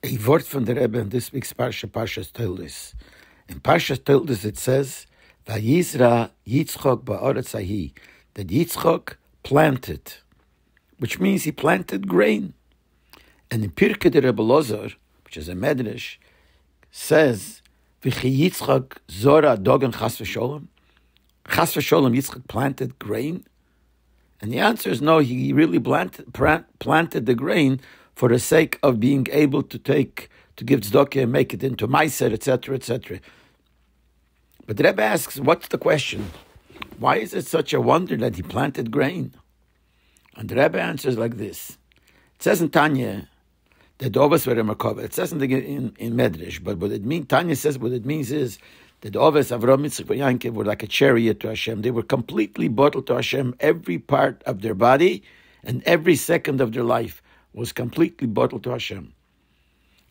A Vort from the Rebbe in this week's Parshas Toldos. In Parshas Toldos it says, "Vayizra Yitzchok ba'aretz hahi," that Yitzchok planted, which means he planted grain. And in Pirkei de Rebbe Lozar, which is a medrash, says, "V'chi Yitzchok zora dogen chas v'sholem." Chas v'sholem, Yitzchok planted grain. And the answer is no, he really planted the grain for the sake of being able to give tzedakah and make it into meiser, etc., etc. But the Rebbe asks, what's the question? Why is it such a wonder that he planted grain? And the Rebbe answers like this. It says in Tanya that the Oves were a Merkava. It says in Medrash, but Tanya says what it means is that the Oves, Avram, Yitzchak, and Yankov were like a chariot to Hashem. They were completely bottled to Hashem. Every part of their body and every second of their life was completely bottled to Hashem.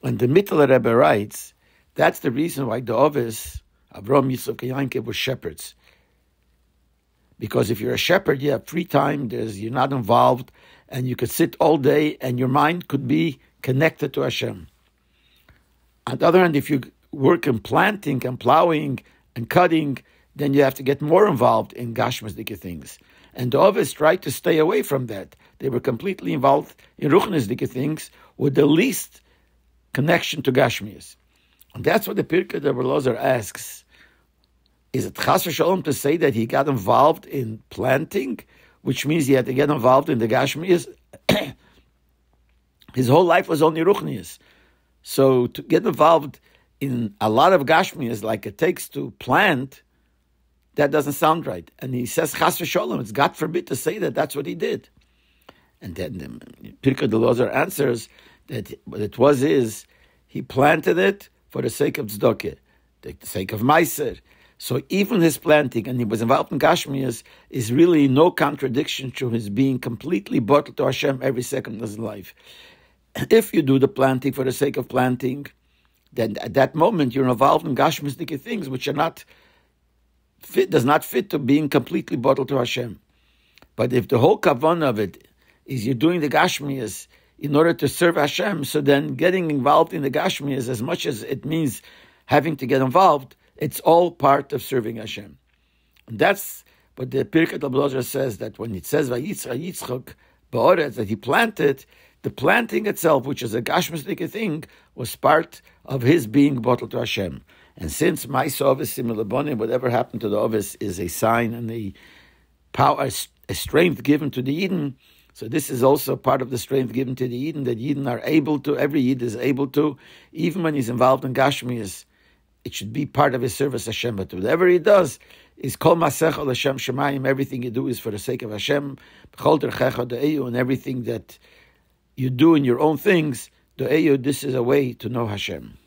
And the Mittler Rebbe writes, that's the reason why the Oves, Avram, Yitzchak, and Yankov were shepherds. Because if you're a shepherd, you have free time, you're not involved, and you could sit all day, and your mind could be connected to Hashem. On the other hand, if you work in planting and plowing and cutting, then you have to get more involved in gashmisdike things. And the Oves tried to stay away from that. They were completely involved in ruchnisdike things with the least connection to gashmias. And that's what the Pirkei de Lozar asks. Is it chas v'sholom to say that he got involved in planting, which means he had to get involved in the gashmias? His whole life was only ruchnias. So to get involved in a lot of gashmias like it takes to plant, that doesn't sound right. And he says chas v'sholom, it's God forbid to say that that's what he did. And then the Pirkei de Lozar answers that what it was is, he planted it for the sake of tzedakah, the sake of meiser. So even his planting, and he was involved in gashmias, is really no contradiction to his being completely bottled to Hashem every second of his life. If you do the planting for the sake of planting, then at that moment you're involved in gashmisdike things which are not fit, does not fit to being completely bottled to Hashem. But if the whole kavanah of it is you're doing the gashmias in order to serve Hashem, so then getting involved in the gashmias, as much as it means having to get involved, it's all part of serving Hashem. And that's what the Pirkei de Lozar says, that when it says Vayizra Yitzchok ba'aretz, that he planted, the planting itself, which is a gashmisdike thing, was part of his being bottled to Hashem. And since Ma'aseh Oves Simul Bonim, whatever happened to the Oves is a sign and a power, a strength given to the Eden. So this is also part of the strength given to the Eden, that Eden are able to, every Yid is able to, even when he's involved in gashmias, it should be part of his service Hashem. But whatever he does is kol masecha l'Hashem shemayim. Everything you do is for the sake of Hashem. B'chol derchecha de'eyu, and everything that you do in your own things, de'eyu, this is a way to know Hashem.